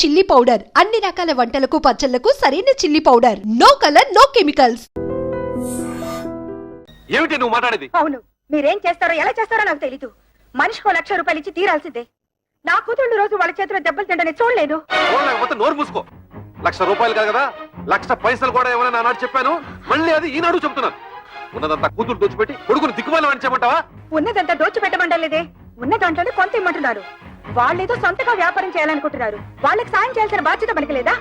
Chilli powder అన్ని రకాల వంటలకు పచ్చళ్లకు సరైన chilli powder. No colour no chemicals. ఏమిటి నువ్వు మాట్లాడేది? అవును, మీరేం చేస్తారో ఎలా చేస్తారో నాకు తెలీదు. మనిషికో 1,00,000 రూపాయలు ఇచ్చి తీరాల్సిందే. నా కూతుళ్ళు రోజు వాళ్ళ చేతిలో దెబ్బలు తింటనే చూడలేదు. నోరు మూసుకో. 1,00,000 రూపాయలు కాదు కదా, 1,00,000 పైసలు కూడా ఏమైనా నానాడు చెప్పాను. మళ్ళీ అది ఈనాడు చెప్తున్నాను. ఉన్నదంతా కూతురు దోచిపెట్టి కొడుకుని దిక్కుమాలి అని చెప్పమంటావా? ఉన్నదంతా దోచిపెట్టమంటలేదే, ఉన్న దాంట్లోనే కొంత ఇమ్మంటున్నారు. వాళ్ళేదో సొంతగా వ్యాపారం చేయాలనుకుంటున్నారు. వాళ్ళకి సాయం చేయాల్సిన బాధ్యత మనకి లేదా?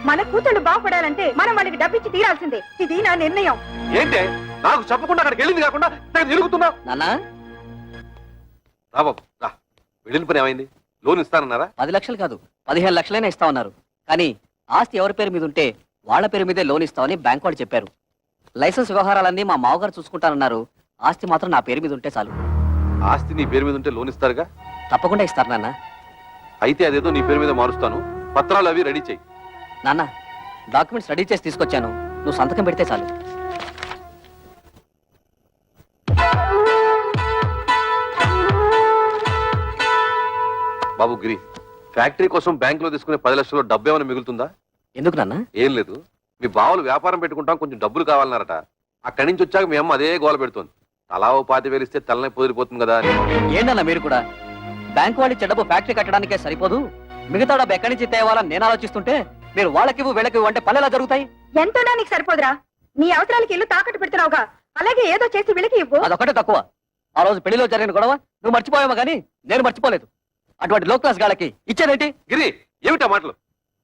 మన కూతుళ్ళు బాగుపడాలంటే మనం వాళ్ళకి డబ్బిచ్చి తీరాల్సిందే. ఇది నా నిర్ణయం. ఏంటే నాకు చెప్పకుండా అక్కడికి వెళ్ళింది కాకుండా తిరుగుతున్నావు? రా బాబు రా. వెళ్ళిన పని ఏమైంది? లోన్ ఇస్తానన్నారా? 10 లక్షలు కాదు 15 లక్షలైనా ఇస్తా ఉన్నారు. కానీ ఆస్తి ఎవరి పేరు మీద ఉంటే వాళ్ళ పేరు మీదే లోన్ ఇస్తామని బ్యాంక్ వాళ్ళు చెప్పారు. లైసెన్స్ వ్యవహారాలన్నీ మా మావగారు చూసుకుంటానన్నారు. ఆస్తి మాత్రం నా పేరు మీద ఉంటే చాలు. ఆస్తి నీ పేరు మీద ఉంటే లోన్ ఇస్తారుగా? తప్పకుండా ఇస్తారు నాన్న. అయితే అదేదో నీ పేరు మీద మారుస్తాను. పత్రాలు అవి రెడీ చెయ్యి. నాన్న, డాక్యుమెంట్స్ రెడీ చేసి తీసుకొచ్చాను. నువ్వు సంతకం పెడితే చాలు. బాబు గిరి, ఫ్యాక్టరీ కోసం బ్యాంక్ లో తీసుకునే 10 లక్షల్లో డబ్బు ఏమైనా మిగులుతుందా? ఎందుకు నాన్న? ఏం లేదు, మీ బావలు వ్యాపారం పెట్టుకుంటాం, కొంచెం డబ్బులు కావాలన్నారట. అక్కడి నుంచి వచ్చాక మీ అమ్మ అదే గోల పెడుతోంది. తలా ఓ 25,000 ఇస్తే తలనే పొదిరిపోతుంది కదా అని. ఏంటన్నా మీరు కూడా? బ్యాంక్ వాళ్ళు ఇచ్చే డబ్బు ఫ్యాక్టరీ కట్టడానికే సరిపోదు, మిగతా డబ్బు ఎక్కడి నుంచి తేవాలని నేను ఆలోచిస్తుంటే మీరు వాళ్ళకివ్వు వీళ్ళకివ్వు అంటే పల్లెలా జరుగుతాయి. ఎంతోనా నీకు సరిపోదురా? నీ అవసరాలకి ఇల్లు తాకట్టు పెడుతున్నావుగా, అలాగే ఏదో చేసి వీళ్ళకి ఇవ్వు. అదొకటే తక్కువ. ఆ రోజు పెళ్లిలో జరిగిన గొడవ నువ్వు మర్చిపోయావా కానీ నేను మర్చిపోలేదు. అటువంటి లో క్లాస్ గాళ్ళకి ఇచ్చేదేంటి? గిరి, ఏమిటా మాటలు?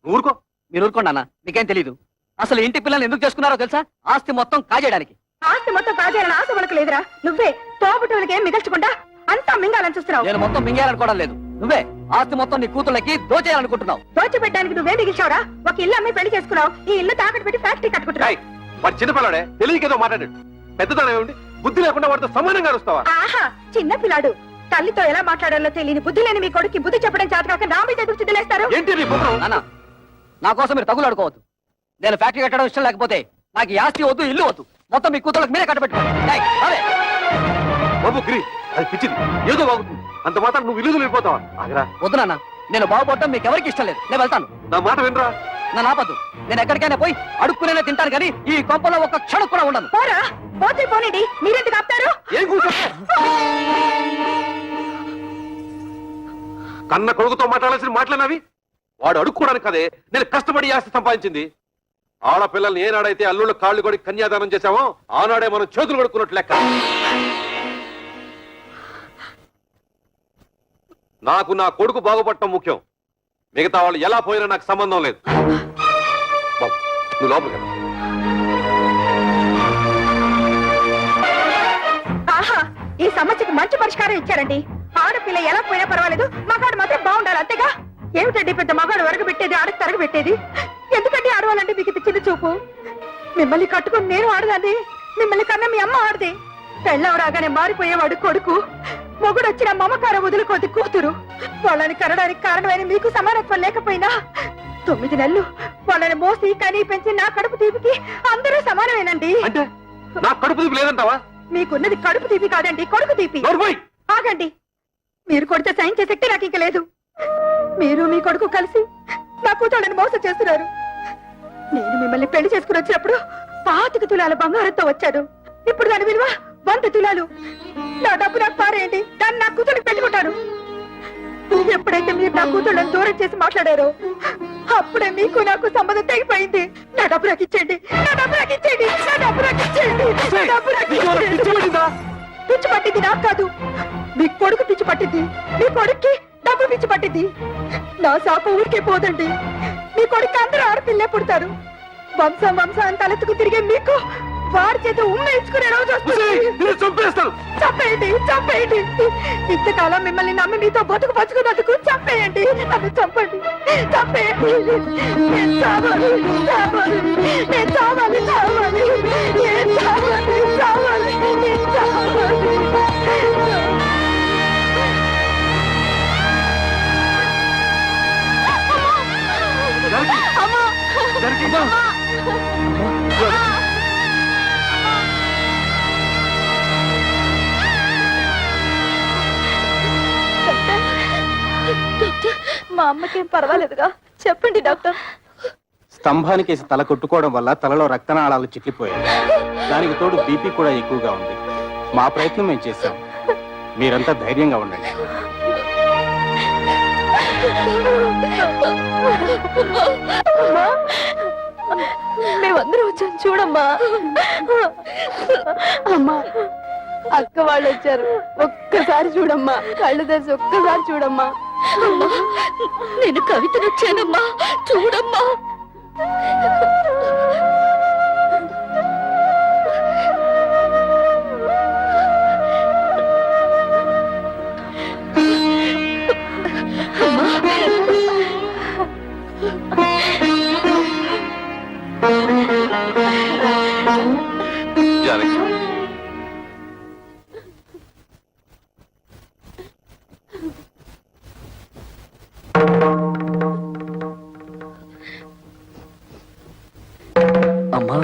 నువ్వు ఊరుకో. మీరు ఊరుకోండి అన్న, మీకేం తెలీదు. అసలు ఇంటి పిల్లల్ని ఎందుకు చేసుకున్నారో తెలుసా? ఆస్తి మొత్తం కాజేయడానికి. ఆస్తి మొత్తం కాజేయాలని ఆశ మనకు లేదురా. నువ్వే తోబుట్టువులకి ఏం మిగల్చకుండా అంతా మింగాలని చూస్తున్నావు. నేను మొత్తం మింగేయాలనుకోవడం లేదు. నువ్వే ఆస్తి మొత్తం నీ కూతుళ్ళకి దోచేయాలనుకుంటున్నావు. దోచిపెట్టడానికి నువ్వే మిగిల్చావురా. ఒక ఇల్లు అమ్మి పెళ్లి చేసుకున్నావు, ఈ ఇల్లు తాకట్టు పెట్టి ఫ్యాక్టరీ కట్టుకుంటున్నావు. వాడు చిన్నపిల్లాడే, తెలియకేదో మాట్లాడాడు. పెద్దదానం ఏమిటి? బుద్ధి లేకుండా వాడితో సమానంగా వస్తావా? ఆహా, చిన్న పిల్లాడు. తల్లితో ఎలా మాట్లాడాలో తెలియని బుద్ధి లేని మీ కొడుకు బుద్ధి చెప్పడం చేతకాక నా మీద ఎదురు చిద్దులేస్తారు. నాన్న, నా కోసం మీరు తగులు ఆడుకోవద్దు. నేను ఫ్యాక్టరీ కట్టడం ఇష్టం లేకపోతే నాకు ఈ ఆస్తి వద్దు, ఇల్లు వద్దు. మొత్తం మీ కూతుళ్ళకి మీరే కట్టబెట్టుకోండి. బాబు గిరి, అది పిచ్చిది, ఏదో బాగుతుంది. అంత మాత్రం నువ్వు ఇల్లు వెళ్ళిపోతావా? ఆగరా. వద్దు నాన్న, నేను బాగుపడటం మీకు ఎవరికి ఇష్టం లేదు. నేను వెళ్తాను. నా మాట వినరా? నా నాపద్దు. నేను ఎక్కడికైనా పోయి అడుక్కునే తింటాను కానీ ఈ కొంపలో ఒక్క క్షణం కూడా ఉండను. పోరా, పోతే పోనండి. మీరెందుకు ఆపుతారు? ఏం కూర్చో? కన్న కొడుకుతో మాట్లాడాల్సిన మాట్లాడినవి వాడు అడుక్కోవడానికి కదే నేను కష్టపడి ఆస్తి సంపాదించింది. ఆడపిల్లల్ని ఏనాడైతే అల్లుళ్ళ కాళ్ళు కొడి కన్యాదానం చేశామో ఆనాడే మనం చేతులు కొడుకున్నట్లు లెక్క. నాకు నా కొడుకు బాగుపడటం ముఖ్యం. మిగతా వాళ్ళు ఎలా పోయినా నాకు సంబంధం లేదు. బాబు, నువ్వు లోపలికి వెళ్ళు. ఆహా, ఈ సమస్యకు మంచి పరిష్కారం ఇచ్చారండి. ఆడపిల్ల ఎలా పోయినా పర్వాలేదు, మగాడు మాత్రం బాగుండాలి, అంతేగా. ఏమిటండి పెద్ద మగాడు వరగబెట్టేది, ఆడకు తరగబెట్టేది? ఎందుకంటే ఆడవాలంటే మీకు ఇది చిన్న చూపు? మిమ్మల్ని కట్టుకుని నేను ఆడదాన్ని, మిమ్మల్ని కన్నా మీ అమ్మ ఆడది. పెళ్ళం రాగానే మారిపోయేవాడు కొడుకు, మొగుడు వచ్చిన మమకారం వదులుకోది కూతురు. వాళ్ళని కనడానికి కారణమైన మీకు సమానత్వం లేకపోయినా 9 నెలలు వాళ్ళని మోసి కనీ పెంచి నా కడుపు తీపికి అందరూ సమానమేనండి. అంటే నా కడుపు తీపి లేదంటావా? మీకున్నది కడుపు తీపి కాదండి, కొడుకు తీపి. ఆగండి, మీరు కొడితే సైన్ చేసే శక్తి నాకు ఇంక లేదు. మీరు మీ కొడుకు కలిసి నా కూతుళ్ళని మోసం చేస్తున్నారు. నేను మిమ్మల్ని పెళ్లి చేసుకుని వచ్చినప్పుడు 25 తులాల బంగారంతో వచ్చాడు. ఇప్పుడు దాని విలువ 100 తులాలు. నా డబ్బు నాకు పారేయండి, దాన్ని నా కూతురికి పెట్టుకుంటాను. ఎప్పుడైతే మీరు నా కూతుళ్ళని దూరం చేసి మాట్లాడారో అప్పుడే మీకు నాకు సంబంధం తెగిపోయింది. నా డబ్బు నాకు ఇచ్చేయండి, నా డబ్బు నాకు ఇచ్చేయండి, నా డబ్బు నాకు ఇచ్చేయండి, నా డబ్బు నాకు ఇచ్చేయండి. పిచ్చి పట్టింది నాకు కాదు, మీ కొడుకు పిచ్చి పట్టింది. మీ కొడుక్కి డబ్బు పిచ్చి పట్టింది. నా శాప ఊరికే పోదండి. మీ కొడుకు అందరూ ఆడపిల్లే పుడతారు. వంశం వంశం తలెత్తుకు తిరిగే మీకు వారి చేత ఉమ్మ ఇచ్చుకునే రోజు వస్తుంది. చంపేయండి, చంపేయండి. ఇంతకాలం మిమ్మల్ని నమ్మి మీతో బతుకు బతుకున్నందుకు చంపేయండి, నన్ను చంపండి, చంపేయండి. నేను చావాలి, చావాలి, నేను చావాలి, చావాలి, నేను చావాలి, చావాలి, నేను చావాలి. మా అమ్మకేం పర్వాలేదుగా? చెప్పండి డాక్టర్. స్తంభానికి తల కొట్టుకోవడం వల్ల తలలో రక్తనాళాలు చిట్లిపోయాయి. దానికి తోడు బీపీ కూడా ఎక్కువగా ఉంది. మా ప్రయత్నం మేము చేశాం. మీరంతా ధైర్యంగా ఉండండి. మేమందరం వచ్చాం చూడమ్మా. అమ్మా, అక్క వాళ్ళు వచ్చారు. ఒక్కసారి చూడమ్మా, కళ్ళు తెరిచి ఒక్కసారి చూడమ్మా. నేను కవితను వచ్చానమ్మా, చూడమ్మా. జానకి, అమ్మా,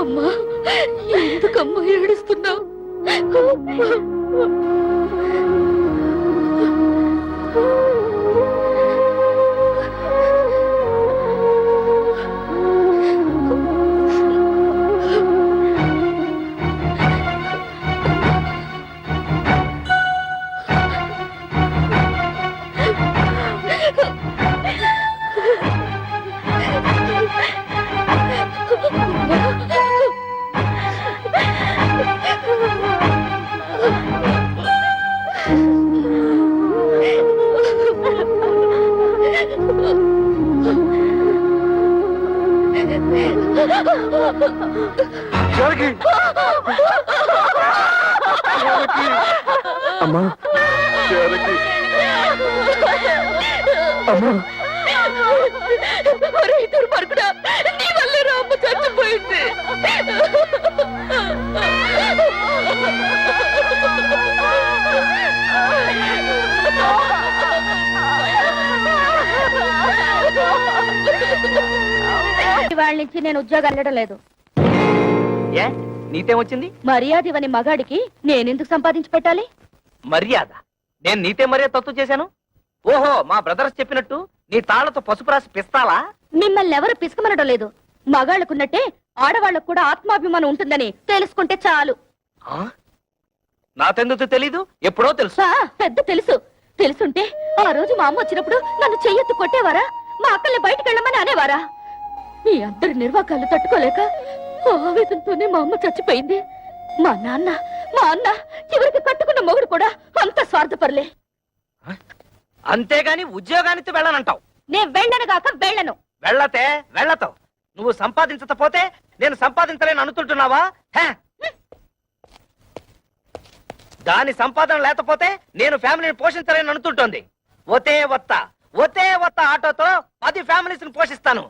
అమ్మా, ఎందుకమ్మా ఏడుస్తున్నావు? జానకి! అమ్మా, జానకి! అమ్మా, దుర్మార్గుడా, నీ వల్లే రా అమ్మ చచ్చిపోయింది. వాళ్ళ నుంచి నేను ఉద్యోగం వెళ్ళడం లేదు. ఏ నీతేం వచ్చింది? మర్యాద ఇవ్వని మగాడికి నేనెందుకు సంపాదించి పెట్టాలి? మర్యాద? నేను నీతే మర్యాద తప్పు చేశాను? ఓహో, మా బ్రదర్స్ చెప్పినట్టు నీ తాళ్లతో పసుపు రాసి పిస్తాలా? మిమ్మల్ని ఎవరు పిసుకమనడం లేదు. మగాళ్ళకున్నట్టే ఆడవాళ్ళకు కూడా ఆత్మాభిమానం ఉంటుందని తెలుసుకుంటే చాలు. ఆ? నాకెందుకు తెలీదు? ఎప్పుడో తెలుసు. పెద్ద తెలుసు. తెలుసుంటే ఆ రోజు మా అమ్మ వచ్చినప్పుడు నన్ను చెయ్యెత్తు కొట్టేవారా? మా అక్కల్ని బయటికి వెళ్ళమని అనేవారా? మీ అందరి నిర్వాకాలు తట్టుకోలేక ఆవేదనతోనే మా అమ్మ చచ్చిపోయింది. మా అన్న చివరికి కట్టుకున్న మొగుడు కూడా అంత స్వార్థపరలే. అంతేగాని ఉద్యోగానికి వెళ్ళనంటావు? నేను వెళ్ళను గాక వెళ్ళను. వెళ్ళతే వెళ్ళతావు. నువ్వు సంపాదించకపోతే నేను సంపాదించలేను అనుకుంటున్నావా? దాని సంపాదన లేకపోతే నేను ఫ్యామిలీని పోషించలేను అనుకుంటోంది. ఒతే వత్త ఆటోతో 10 ఫ్యామిలీస్ ని పోషిస్తాను.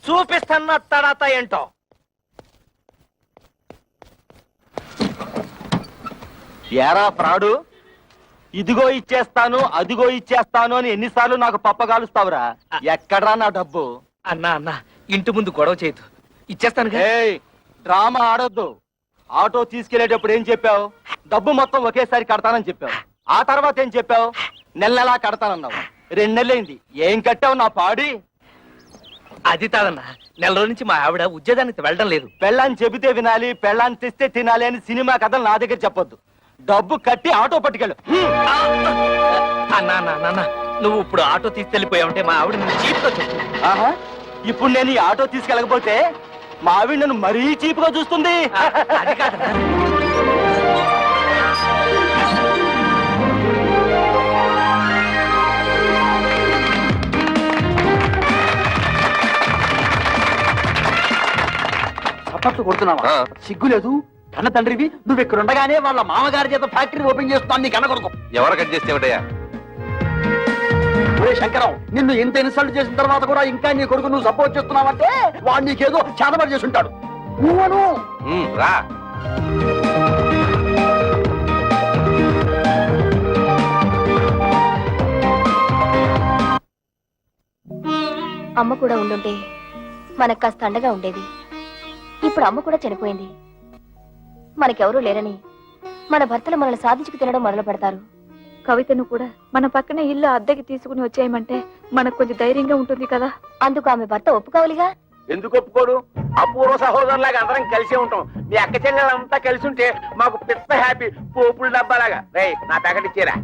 చూపిస్తాను తడాత ఏంటో. ఏరా ప్రాడు, ఇదిగో ఇచ్చేస్తాను అదిగో ఇచ్చేస్తాను అని ఎన్నిసార్లు నాకు పప్పగాలుస్తావురా? ఎక్కడ్రా నా డబ్బు? అన్నా ఇంటి ముందు గొడవ చేయదు, ఇచ్చేస్తాను. ఏయ్, డ్రామా ఆడొద్దు. ఆటో తీసుకెళ్లేటప్పుడు ఏం చెప్పావు? డబ్బు మొత్తం ఒకేసారి కడతానని చెప్పావు. ఆ తర్వాత ఏం చెప్పావు? నెలలా కడతానన్నావు. 2 నెలలైంది, ఏం కట్టావు నా పాడి? అది కాదన్నా, నెల రోజుల నుంచి మా ఆవిడ ఉద్యోగానికి వెళ్ళడం లేదు. పెళ్ళాన్ని చెబితే వినాలి, పెళ్ళాన్ని తెస్తే తినాలి అని సినిమా కథలు నా దగ్గర చెప్పొద్దు. డబ్బు కట్టి ఆటో పట్టుకెళ్ళు. అన్నా నువ్వు ఇప్పుడు ఆటో తీసుకెళ్లిపోయావంటే మా ఆవిడ నువ్వు చీప్గా చెప్పు. ఆహా, ఇప్పుడు నేను ఈ ఆటో తీసుకెళ్ళకపోతే మా ఆవిడ నన్ను మరీ చీప్గా చూస్తుంది. అది కాదన్నా. చప్పట్లు కొడుతున్నావా? ఆ. సిగ్గులేదు? కన్న తండ్రివి నువ్వు ఇక్కడ ఉండగానే వాళ్ళ మామగారి చేత ఫ్యాక్టరీ ఓపెన్ చేస్తున్నాను నీ కన్న కొడుకు. ఎవరు కట్ చేస్తే ఏమిటయ్యా? ఒరే శంకరం, నిన్ను ఇంత ఇన్సల్ట్ చేసిన తర్వాత కూడా ఇంకా నీ కొడుకు నువ్వు సపోర్ట్ చేస్తున్నావంటే వాడు నీకేదో చేతబడి చేసి ఉంటాడు. నువ్వను రా. అమ్మ కూడా ఉండుంటే మనకు కాస్త అండగా ఉండేది. ఇప్పుడు అమ్మ కూడా చనిపోయింది. మనకెవరూ లేరని మన భర్తలు మనల్ని సాధించుకు తినడం మొదలు పెడతారు. కవితను కూడా మన పక్కనే ఇల్లు అద్దెకి తీసుకుని వచ్చేయమంటే మనకు కొంచెం ధైర్యంగా ఉంటుంది కదా. అందుకు ఆమె భర్త ఒప్పుకోవాలిగా. ఎందుకు ఒప్పుకోడు? అపూర్వ సహోదరులాగా అందరం కలిసే ఉంటాం. మీ అక్క చెల్లెలంతా కలిసి ఉంటే మాకు పెద్ద హ్యాపీ. పోపుల డబ్బాలాగా. రేయ్, నా ప్యాకెట్ ఇచ్చేరా.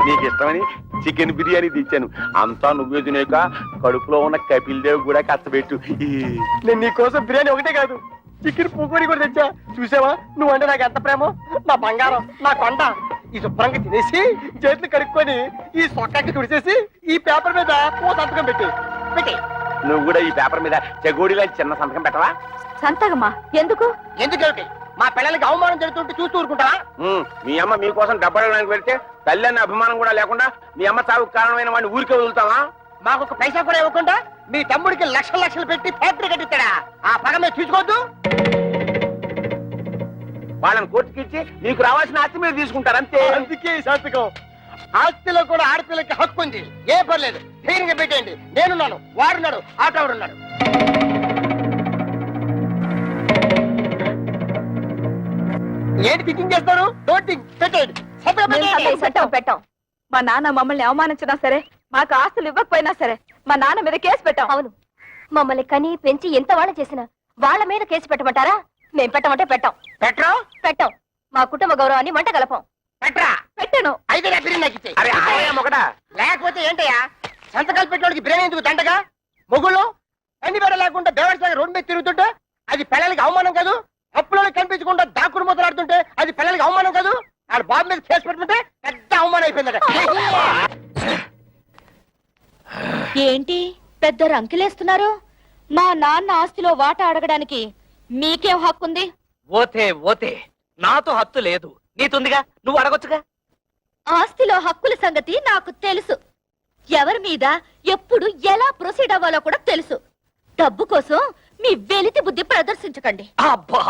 నీకు ఇష్టమని చికెన్ బిర్యానీ తెచ్చాను. అంతా నువ్వే తినేక కడుపులో ఉన్న కపిల్ దేవ్ కూడా కష్టపెట్టు. నేను నీకోసం బిర్యానీ ఒకటే కాదు, చికెన్ పకోడీ కూడా తెచ్చా. చూసావా నువ్వంటే నాకు ఎంత ప్రేమో. నా బంగారం, నా కొండ. ఈ శుభ్రంగా తినేసి చేతులు కడుక్కొని ఈ సొక్కకి తుడిచేసి ఈ పేపర్ మీద ఓ సంతకం పెట్టి నువ్వు కూడా ఈ పేపర్ మీద చెగోడిలో చిన్న సంతకం పెట్టవా? సంతకమా? ఎందుకు? ఎందుకేమిటి? మా పిల్లలకి అవమానం జరుగుతుంటే చూస్తూ ఊరుకుంటావా? మీ అమ్మ మీకోసం డబ్బడానికి వెళ్తే తల్లి అన్న అభిమానం కూడా లేకుండా మీ అమ్మ చావుకు కారణమైన వాడిని ఊరికే వదులుతావా? మాకు ఒక పైసా కూడా ఇవ్వకుండా మీ తమ్ముడికి లక్షలు లక్షలు పెట్టి ఫ్యాక్టరీ కట్టిస్తాడా? ఆ పగ మీరు తీసుకోవద్దు. వాళ్ళని కోర్టుకి ఇచ్చి మీకు రావాల్సిన ఆస్తి మీరు తీసుకుంటారు అంతే. అందుకే ఈ సంతకం. ఆస్తిలో కూడా ఆడపిల్లకి హక్కు ఉంది. ఏ పర్లేదు, ధైర్యంగా పెట్టేయండి. నేనున్నాను, వాడున్నాడు, ఆటవాడున్నాడు. ఏంటి థింకింగ్ చేస్తారు? డోంట్ థింక్, పెట్టేయండి. సంతకం పెట్టాం. మా నాన్న మమ్మల్ని అవమానించినా సరే, మాకు ఆస్తులు ఇవ్వకపోయినా సరే, మా నాన్న మీద కేసు పెట్టాం. అవును, మమ్మల్ని కని పెంచి ఎంత వాళ్ళ చేసినా వాళ్ళ మీద కేసు పెట్టమంటారా? మేం పెట్టమంటే పెట్టాం. పెట్టరా? పెట్టాం. మా కుటుంబ గౌరవాన్ని మంట కలపం. పెట్టరా? పెట్టాను. అయితే నా బిర్యానీ నాకు ఇచ్చేయ్. అరే ఆయ మొగడా, లేకపోతే ఏంటయ్యా సంతకాలు పెట్టడానికి బిర్యానీ ఎందుకు దండగా? మొగుళ్ళు అన్ని వేళ లేకుండా దేవస్థానం రోడ్డు మీద తిరుగుతుంటే అది పిల్లలకి అవమానం కాదు? అప్పులో కనిపించకుండా దాక్కుడు మొదలాడుతుంటే అది పిల్లలకి అవమానం కాదు? ఆడ బాబు మీద కేసు పెట్టుకుంటే పెద్ద అవమానం అయిపోయిందట. ఏంటి పెద్ద రంకిలేస్తున్నారు? మా నాన్న ఆస్తిలో వాటా అడగడానికి మీకేం హక్కుంది? ఓతే ఓతే, నాతో హత్తు లేదు, నీతుందిగా, నువ్వు అడగొచ్చుగా. ఆస్తిలో హక్కుల సంగతి నాకు తెలుసు. ఎవరి మీద ఎప్పుడు ఎలా ప్రొసీడ్ అవ్వాలో కూడా తెలుసు. డబ్బు కోసం మీ వెలితి బుద్ధి ప్రదర్శించకండి. అబ్బా,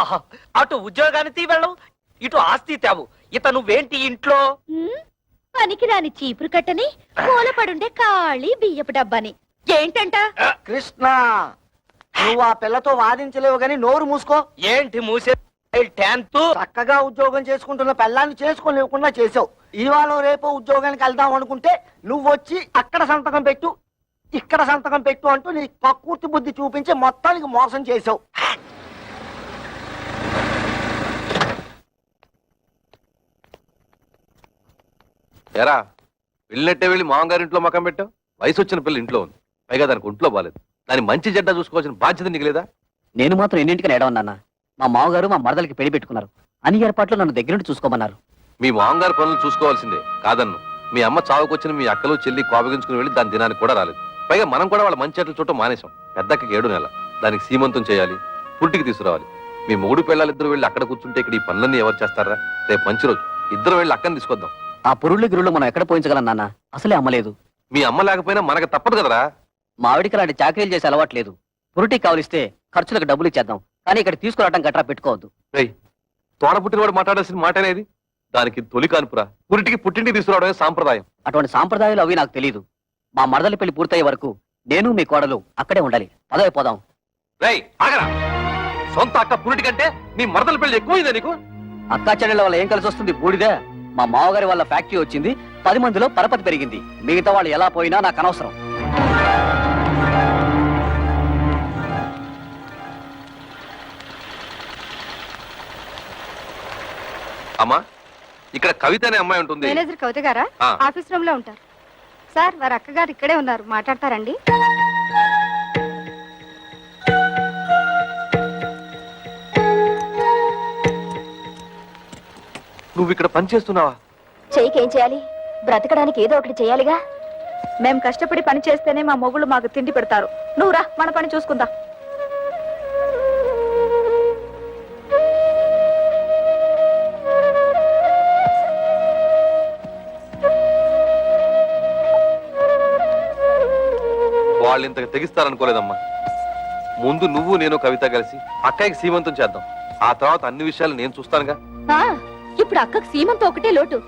అటు ఉద్యోగానికి వెళ్ళవు, ఇటు ఆస్తి తేవు. ఇత నువ్వేంటి ఇంట్లో? పనికిరాని చీపురు కట్టని, మూలపడుండే ఖాళీ బియ్యపు డబ్బాని. ఏంటంట? కృష్ణ, నువ్వు ఆ పిల్లతో వాదించలేవు గాని నోరు మూసుకో. ఏంటి మూసే? 10th చక్కగా ఉద్యోగం చేసుకుంటున్న పిల్లాన్ని చేసుకోలేకుండా చేసావు. ఇవాళ రేపు ఉద్యోగానికి వెళ్దాం అనుకుంటే నువ్వు వచ్చి అక్కడ సంతకం పెట్టు, ఇక్కడ సంతకం పెట్టు అంటూ నీ కక్కుర్తి బుద్ధి చూపించి మొత్తానికి మోసం చేసావు. ఎరా వెళ్ళినట్టే వెళ్ళి మామగారింట్లో మకం పెట్టావు. వయసు వచ్చిన పిల్ల ఇంట్లో ఉంది, పైగా దానికి ఒంట్లో బాలేదు. దాని మంచి చెడ్డ చూసుకోవాల్సిన బాధ్యత నీకు లేదా? నేను మాత్రం ఎన్నింటికని ఏడవన్నా. మా మామగారు మా మరదలకి పెళ్లి పెట్టుకున్నారు. అన్ని ఏర్పాట్లు నన్ను దగ్గర నుండి చూసుకోమన్నారు. మీ మామగారు పనులు చూసుకోవాల్సిందే కాదన్ను. మీ అమ్మ చావుకొచ్చిన మీ అక్కలు చెల్లి కోపగించుకుని వెళ్ళి దాని దినానికి కూడా రాలేదు. పైగా మనం కూడా వాళ్ళ మంచి చెట్లు చూడటం మానేశాం. పెద్దకి 7 నెలల, దానికి సీమంతం చేయాలి, పుట్టికి తీసుకురావాలి. మీ మూడు పిల్లలిద్దరు వెళ్ళి అక్కడ కూర్చుంటే ఇక్కడ ఈ పనులన్నీ ఎవరు చేస్తారా? రేపు మంచి రోజు, ఇద్దరు వెళ్ళి అక్కని తీసుకొద్దాం. ఆ పురుళ్ళు గిరుళ్ళు మనం ఎక్కడ పోయించగలం నాన్న? అసలే అమ్మలేదు. మీ అమ్మ లేకపోయినా మనకు తప్పదు కదరా. మా ఆవిడికి అలాంటి చాకరీలు చేసి అలవాట్లేదు. పురుటికి కావలిస్తే ఖర్చులకు డబ్బులు ఇచ్చేద్దాం, కానీ ఇక్కడ తీసుకురావడం గట్రా పెట్టుకోవద్దు. రేయ్, తోడ పుట్టినవాడు మాట్లాడాల్సిన మాట అనేది. దానికి తొలి కానుపురా, పురిటికి పుట్టింటికి తీసుకురావడమే సాంప్రదాయం. అటువంటి సాంప్రదాయాలు అవి నాకు తెలియదు. మా మరదలి పెళ్లి పూర్తయ్యే వరకు నేను మీ కోడలు అక్కడే ఉండాలి. పదవి పోదాం. రేయ్ ఆగరా, సొంత అక్క పురిటి కంటే నీ మరదల పెళ్లి ఎక్కువైందా నీకు? అక్కా చెల్లెల వల్ల ఏం కలిసి వస్తుంది? బూడిదే. మా మామగారి వాళ్ళ ఫ్యాక్టరీ వచ్చింది, 10 మందిలో పరపతి పెరిగింది. మిగతా వాళ్ళు ఎలా పోయినా నాకు అనవసరం. అమ్మా, ఇక్కడ కవిత అనే అమ్మాయి ఉంటుంది. మేనేజర్ కవిత గారా? ఆ. ఆఫీస్ రూమ్ లో ఉంటారు. సార్, వారి అక్కగారు ఇక్కడే ఉన్నారు, మాట్లాడతారండి. నువ్వు ఇక్కడ పని చేస్తున్నావా? చెయ్యికేం చేయాలి? బ్రతకడానికి ఏదో ఒకటి చేయాలిగా. మేము కష్టపడి పని చేస్తేనే మా మొగుళ్ళు మాకు తిండి పెడతారు. నువ్వు రా, మన పని చూసుకుందాం. వాళ్ళు ఇంతకు తెగిస్తారనుకోలేదమ్మా. ముందు నువ్వు నేను కవిత కలిసి అక్కయ్యకి సీమంతం చేద్దాం. ఆ తర్వాత అన్ని విషయాలు నేను చూస్తానుగా. ఇప్పుడు అక్కకు సీమంతో ఒకటే లోటు.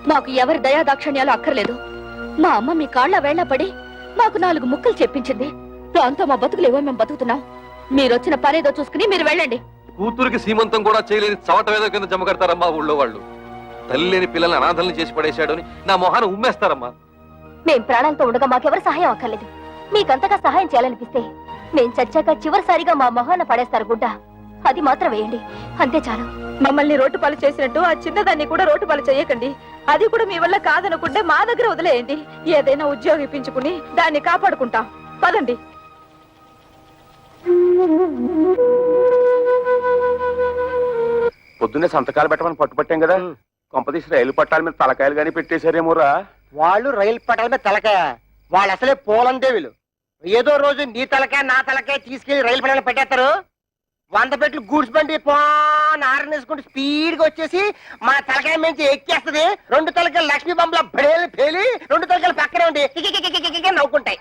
మాకు ఎవరి దయా దాక్షణ్యాలు అక్కర్లేదు. మా అమ్మ మీ కాళ్ళ వేళ్ల పడి మాకు 4 ముక్కలు చెప్పించింది. దాంతో మా బతుకులేవో మేము బతుకుతున్నాం. మీరొచ్చిన పనేదో చూసుకుని మీరు వెళ్ళండి. కూతురికి సీమంతం కూడా చేయలేని చవట వేద కింద జమ కడతారమ్మా ఊళ్ళో వాళ్ళు. తల్లి లేని పిల్లల్ని అనాథల్ని చేసి పడేశాడు అని నా మొహాన్ని ఉమ్మేస్తారమ్మా. మేం ప్రాణాలతో ఉండగా మాకెవరు సహాయం అక్కర్లేదు. మీకంతగా సహాయం చేయాలనిపిస్తే మేం చచ్చాక చివరిసారిగా మా మొహాన పడేస్తారు గుడ్డ, అది మాత్రం వేయండి, అంతే చాలు. మమ్మల్ని రోడ్డు పాలు చేసినట్టు ఆ చిన్నదాన్ని కూడా రోడ్డు పాలు చేయకండి. అది కూడా మీ వల్ల కాదనుకుంటే మా దగ్గర వదిలేయండి. ఏదైనా ఉద్యోగం ఇప్పించుకుని దాన్ని కాపాడుకుంటాం. పదండి. పొద్దున్నే సంతకాలు పెట్టమని పట్టుపట్టాం కదా, కొంపదీసి రైలు పట్టాల మీద తలకాయలు గానీ పెట్టేశారేమోరా. వాళ్ళు రైలు పట్టాల మీద తలకాయ, వాళ్ళు అసలే పోలందేవులు. ఏదో రోజు నీ తలకాయ నా తలకాయ తీసుకెళ్లి రైలు పట్టాల పెట్టేస్తారు. 100 పెట్లు గూడ్స్ బండి ఆరనేసుకుంటూ స్పీడ్ గా వచ్చేసి మా తలకాయ నుంచి ఎక్కేస్తది. 2 తలకాయలు లక్ష్మీ బొమ్మల బడేలు పేలి 2 తలకాయలు పక్కనే ఉండి కికికికికికికి నవ్వుకుంటాయి.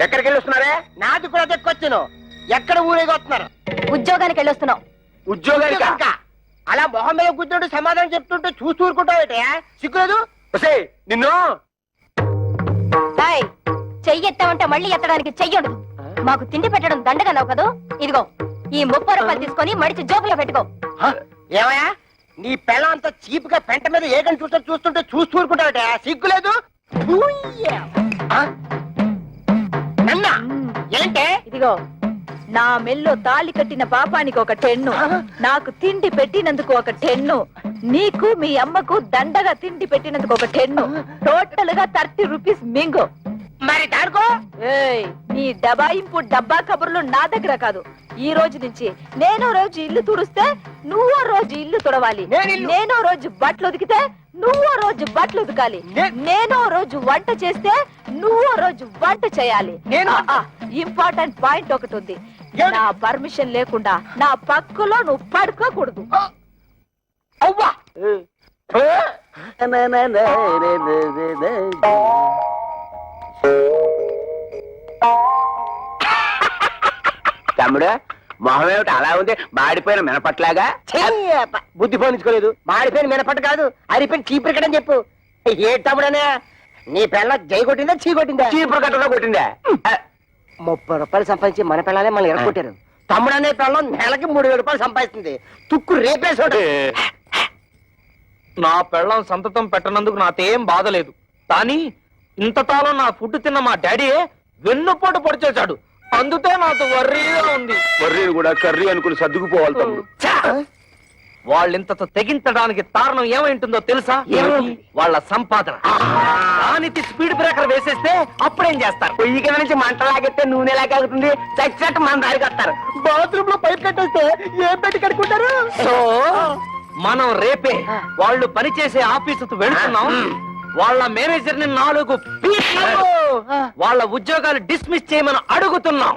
ఎక్కడికి వెళ్ళి వస్తున్నారే? నాది కూడా దక్కొచ్చాను. ఎక్కడ ఊరేగి వస్తున్నారు? ఉద్యోగానికి వెళ్ళొస్తున్నాం. ఉద్యోగానికి అలా మొహం మీద కూర్చుంటూ సమాధానం చెప్తుంటే చూస్తూ ఊరుకుంటావు. సిగ్గులేదు? నిన్ను చెయ్యి ఎత్తామంటే మళ్ళీ ఎత్తడానికి చెయ్యడు. మాకు తిండి పెట్టడం దండగన్నావు కదా, ఇదిగో ఈ 30 రూపాయలు తీసుకొని మడిచి జోబులో పెట్టుకో. ఏమయ్యా, నీ పిల్ల అంత చీప్ గా పెంట మీద ఏకని చూస్తుంటే చూస్తూ ఊరుకుంటావట? సిగ్గులేదు? నన్నా ఏంటే? ఇదిగో నా మెల్లో తాళి కట్టిన పాపానికి ఒక 10, నాకు తిండి పెట్టినందుకు ఒక 10, నీకు మీ అమ్మకు దండగా తిండి పెట్టినందుకు ఒక 10, టోటల్ గా 30 రూపీస్ మింగు. మరి దాడుకో. ఏయ్, నీ డబాయింపు డబ్బా కబుర్లు నా దగ్గర కాదు. ఈ రోజు నుంచి నేనో రోజు ఇల్లు తుడిస్తే నువ్వో రోజు ఇల్లు తుడవాలి. నేనో రోజు బట్టలు ఉతికితే నువ్వో రోజు బట్టలు ఉతకాలి. నేనో రోజు వంట చేస్తే నువ్వో రోజు వంట చేయాలి. ఇంపార్టెంట్ పాయింట్ ఒకటి ఉంది. నా పర్మిషన్ లేకుండా నా పక్కలో నువ్వు పడుకోకూడదు. అవ్వా తమ్ముడు, మొహం ఏమిటి అలా ఉంది? మాడిపోయిన మినపట్లాగా. బుద్ధి పోనించుకోలేదు. మాడిపోయిన మినపట్టు కాదు, అరిపోయిన చీపురు కట్టని చెప్పు. ఏ తమ్ముడనే, నీ పిల్ల జై కొట్టిందా చీ కొట్టిందా? చీపురు కట్టలో కొట్టిందా? 30 రూపాయలు సంపాదించి మన పిల్లలే మళ్ళీ ఎరగొట్టారు. తమ్ముడనే పిల్లం నెలకి 3000 రూపాయలు సంపాదిస్తుంది. తుక్కు రేపేసాడు. నా పెళ్ళం సంతతం పెట్టనందుకు నాకేం బాధ లేదు, కానీ ఇంతకాలం నా ఫుడ్ తిన్న మా డాడీయే వెన్నుపోటు పొడిచేశాడు. అందుకే నాకు వర్రీగా ఉంది. వర్రీని కూడా కర్రీ అనుకుని సర్దుకుపోవాలి తమ్ముడు. వాళ్ళింతతో తెగించడానికి కారణం ఏమైంటుందో తెలుసా? వాళ్ళ సంపాదన. దానికి స్పీడ్ బ్రేకర్ వేసేస్తే అప్పుడేం చేస్తారు? పొయ్యి కింద నుంచి మంట లాగెత్తే నూనె లాగాగుతుంది. చచ్చినట్టు మన దారికి వస్తారు. బాత్రూమ్ లో పైప్ కట్టేస్తే ఏం పెట్టి కడుక్కుంటారు? సో మనం రేపే వాళ్ళు పనిచేసే ఆఫీసుకు వెళ్తున్నాం. వాళ్ళ మేనేజర్ ని 4 పీట్లు వాళ్ళ ఉద్యోగాలు డిస్మిస్ చేయమని అడుగుతున్నాం.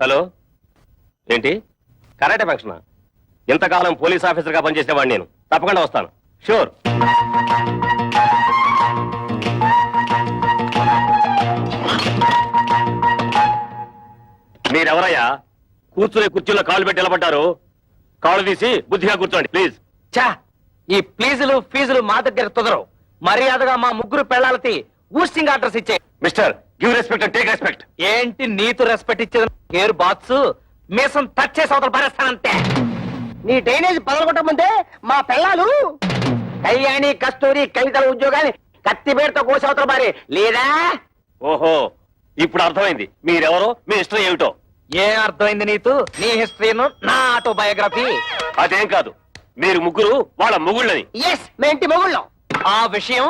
హలో, ఏంటి కరాటే ఫంక్షన్? ఇంతకాలం పోలీస్ ఆఫీసర్ గా పనిచేసేవాడిని నేను. తప్పకుండా వస్తాను, షూర్. మీరెవరయ్యా? కూర్చునే కుర్చీలో కాళ్ళు పెట్టి నిలబడ్డారు. కాళ్ళు తీసి బుద్ధిగా కూర్చోండి ప్లీజ్. చా, ఈ ప్లీజులు ఫీజులు మా దగ్గర కుదరవు. మర్యాదగా మా 3 పెళ్ళాలకి ఊస్టింగ్ ఆర్డర్స్ ఇచ్చే. Mister, give respect and take respect. ఏంటి నీతు రెస్పెక్ట్ ఇచ్చేది? హెయిర్ బాత్స్ మీసం టచ్ చేసి అవతల పరేస్తానంతే. నీ డ్రైనేజ్ పదలగొట్టమంటే మా పిల్లలు కళ్యాణి కస్తూరి కవితల ఉద్యోగాన్ని కత్తిపేటతో కోసవతల మారి లేదా? ఓహో, ఇప్పుడు అర్థమైంది మీరెవరో, మీ హిస్టరీ ఏమిటో. ఏం అర్థమైంది నీతు? నీ హిస్టరీను నా ఆటోబయోగ్రఫీ. అదేం కాదు, మీరు ముగ్గురు వాళ్ళ మొగుళ్ళని. ఎస్, మే ఇంటి మొగుళ్ళం. ఆ విషయం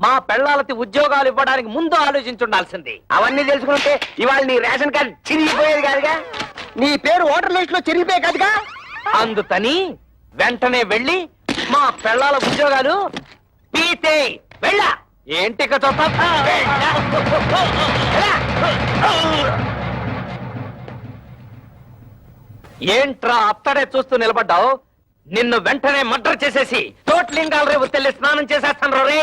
మా పెళ్ళాలకి ఉద్యోగాలు ఇవ్వడానికి ముందు ఆలోచించుండాల్సింది. అవన్నీ తెలుసుకుంటే ఇవాళ నీ రేషన్ కార్డు చిరిగిపోయేది కాదుగా, నీ పేరు ఓటర్ లిస్ట్ లో చిరిగిపోయే కాదుగా. అందుకని వెంటనే వెళ్ళి మా పెళ్ళాల ఉద్యోగాలు పీతే వెళ్ళా. ఏంటి ఏంట్రా అత్తడే చూస్తూ నిలబడ్డావు? నిన్ను వెంటనే మర్డర్ చేసేసి తోట్లింగాలు రేపు తెల్లి స్నానం చేసేస్తాను రే.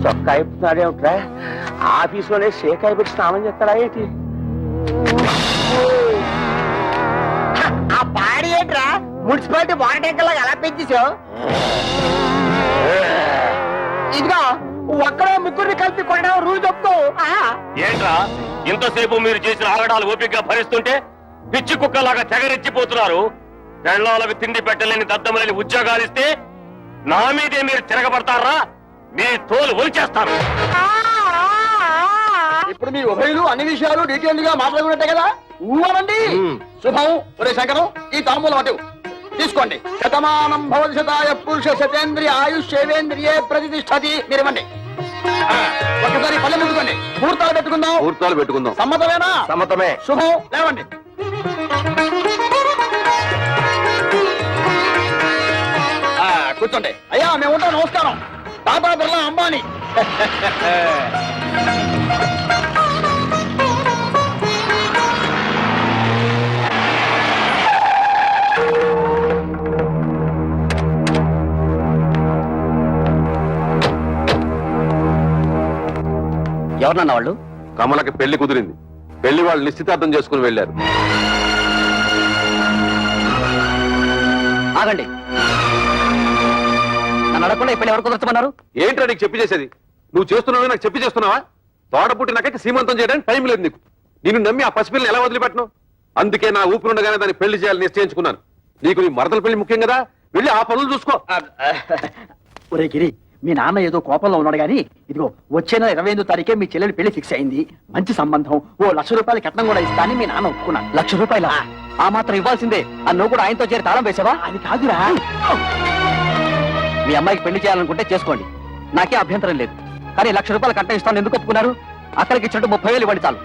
చొక్కా అయిపోతున్నాడే ఉంటా, ఆఫీసులోనే షేక్ అయిపోయి స్నానం చేస్తాడా ఏంటి? మున్సిపాలిటీ వాటర్ ట్యాంకర్ లాగా ఎలా పెంచేసావు? ఇదిగో ఒక్కడే ముగ్గురిని కలిపి కొనడం రూల్ చెప్తూ. ఏంట్రా ఇంతసేపు మీరు చేసిన ఆగడాలు ఓపికగా భరిస్తుంటే పిచ్చి కుక్కలాగా తెగరెచ్చిపోతున్నారు. పెళ్ళాలకు తిండి పెట్టలేని దద్దమలేని ఉద్యోగాలు ఇస్తే నా మీదే మీరు తిరగబడతారా? మీ తోలు ఒలిచేస్తాను. ఇప్పుడు మీ ఉభయులు అన్ని విషయాలు డీటెయిల్ గా మాట్లాడుకున్నట్టే కదా? ఊవనండి. శుభం. ఒరే శంకరం, ఈ తాంబూలం అటు తీసుకోండి. శతమానం భవతి శతాయ పురుష శతేంద్రియ ఆయుష్ సేవేంద్రియే ప్రతిష్టతి. మీరు ఇవ్వండి. ఒక్కసారి పల్లె ముట్టుకోండి. ముహూర్తాలు పెట్టుకుందాం. ముహూర్తాలు పెట్టుకుందాం. సమ్మతమేనా? సమ్మతమే. శుభం. లేవండి. కూర్చోండి. అయ్యా మేము ఉంటాం. నమస్కారం. టాటా బిర్లా అంబానీ. ఎవరన్నా వాళ్ళు? కమలకి పెళ్లి కుదిరింది. పెళ్లి వాళ్ళు నిశ్చితార్థం చేసుకుని వెళ్ళారు. ఆగండి. నన్ను అడగకుండా ఈ పెళ్లి ఎవరు కుదర్చమన్నారు? ఏంట్రా నీకు చెప్పి చేసేది? నువ్వు చేస్తున్నావు నాకు చెప్పి చేస్తున్నావా? తోడ పుట్టినాకైతే సీమంతం చేయడానికి టైం లేదు నీకు. నిన్ను నమ్మి ఆ పసిపిల్లని ఎలా వదిలిపెట్టను? అందుకే నా ఊపిరుండగానే దాన్ని పెళ్లి చేయాలని నిశ్చయించుకున్నాను. నీకు నీ మరదల పెళ్లి ముఖ్యం కదా, వెళ్ళి ఆ పనులు చూసుకో. ఒరే గిరి, మీ నాన్న ఏదో కోపంలో ఉన్నాడు గానీ ఇదిగో వచ్చే నెల 28వ తారీఖే మీ చెల్లెలి పెళ్లి ఫిక్స్ అయింది. మంచి సంబంధం. ఓ ₹1,00,000 కట్నం కూడా ఇస్తా అని మీ నాన్న ఒప్పుకున్నాడు. ₹1,00,000? ఆ మాత్రం ఇవ్వాల్సిందే. నువ్వు కూడా ఆయనతో చేరి తాళం వేసావా? అది కాదురా. మీ అమ్మాయికి పెళ్లి చేయాలనుకుంటే చేసుకోండి, నాకే అభ్యంతరం లేదు. కానీ ₹1,00,000 కట్నం ఇస్తాను ఎందుకు ఒప్పుకున్నారు? అక్కడికి ఇచ్చినట్టు 30,000 ఇవ్వండి చాలు.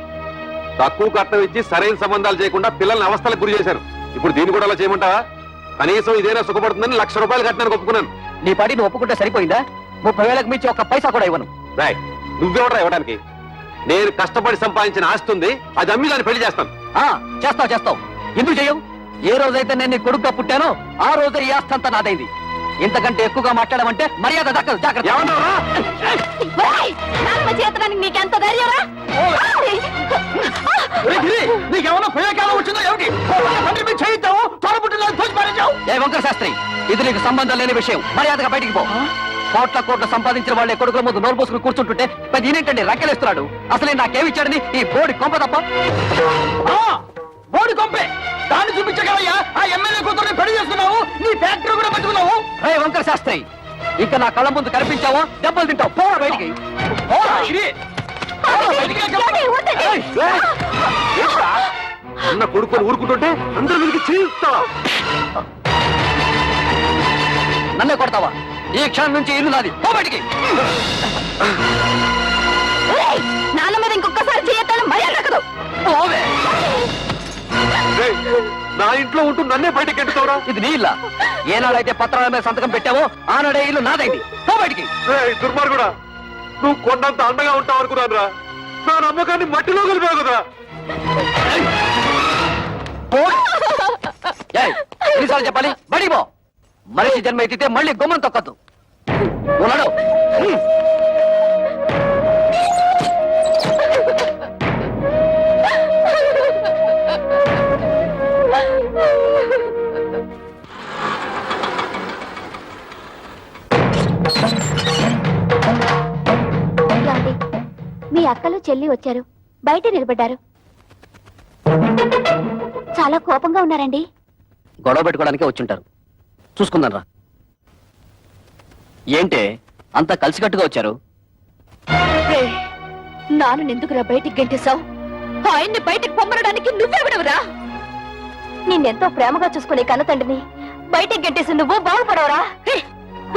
తక్కువ కట్నం ఇచ్చి సరైన సంబంధాలు చేయకుండా పిల్లల్ని అవస్థలకు గురి చేశారు. ఇప్పుడు దీన్ని కూడా అలా చేయమంటావా? కనీసం ఇదేనా సుఖపడుతుందని ₹1,00,000 కట్టానికి ఒప్పుకున్నాను. నీ పాటి నువ్వు ఒప్పుకుంటే సరిపోయిందా? 30,000కి మించి ఒక్క పైసా కూడా ఇవ్వను. రాయ్, నువ్వెవరా ఇవ్వడానికి? నేను కష్టపడి సంపాదించిన ఆస్తి ఉంది, అది అమ్మి దాన్ని పెళ్లి చేస్తాను. చేస్తావు. ఎందుకు చేయవు? ఏ రోజైతే నేను నీ కొడుకుగా పుట్టానో ఆ రోజే ఈ ఆస్తి అంతా నాదైంది. ఇంతకంటే ఎక్కువగా మాట్లాడమంటే మర్యాద దక్కదు. జాగ్రత్త. నీకెంత ధైర్యరా? నీకేమన్నా ప్రయోగాలు వచ్చిందో ఏమిటి? చేయిద్దాము ఏ వంకర శాస్త్రి, ఇది నీకు సంబంధం లేని విషయం. మర్యాదగా బయటికి పో. కోట్ల సంపాదించిన వాళ్ళే కొడుకుల ముందు నోరు పోసుకుని కూర్చుంటుంటే పెద్ద ఈయనేంటండి రక్కలేస్తున్నాడు. అసలే నాకేమిచ్చాడని ఈ బోడి కొంప తప్ప. బోడి కొంపే దాన్ని చూపించగలయ్యా. ఆ ఎమ్మెల్యే కూతురుని పెళ్లి చేసుకున్నావు, నీ ఫ్యాక్టరీ కూడా పెట్టుకున్నావు. రే వంకర శాస్త్రి, ఇంకా నా కళ్ళ ముందు కనిపించావో దెబ్బలు తింటావు. పోరా బయటికి. అన్న కొడుకుని ఊరుకుంటుంటే అందరూ వీరికి చేయిస్తావా? నన్నే కొడతావా? ఈ క్షణం నుంచి ఇల్లు నాది. పో బయటికి. నాన్న మీద ఇంకొకసారి చేయొద్దని మర్యాద దక్కదు. పోవే. రేయ్, నా ఇంట్లో ఉంటూ నన్నే బయటకి ఎట్టుతావురా? ఇది నీ ఇల్లా? ఏనాడైతే పత్రాల మీద సంతకం పెట్టావో ఆనాడే ఇల్లు నాదైంది. పో బయటికి. దుర్మార్గుడా, నువ్వు కొండంత అండగా ఉంటావు అనుకున్నాను రా. నా నమ్మకాన్ని మట్టిలో కలిపావు కదా. ఎన్నిసార్లు చెప్పాలి? బడి పో. మనిషి జన్మ ఎత్తితే మళ్ళీ గుమ్మం తొక్కద్దు. ఉన్నాడు. మీ అక్కలు చెల్లి వచ్చారు, బయట నిలబడ్డారు. చాలా కోపంగా ఉన్నారండి. గొడవ పెట్టుకోవడానికే వచ్చుంటారు. చూసుకుందాం రా. ఏంటే అంతా కలిసికట్టుగా వచ్చారు? నాను ఎందుకురా బయటికి గంటేశావు? ఆయన్ని బయటికి పొమ్మనడానికి నువ్వెవడవురా? నిన్నెంతో ప్రేమగా చూసుకునే కన్న తండ్రిని బయటికి గంటేసి నువ్వు బాగుపడవరా?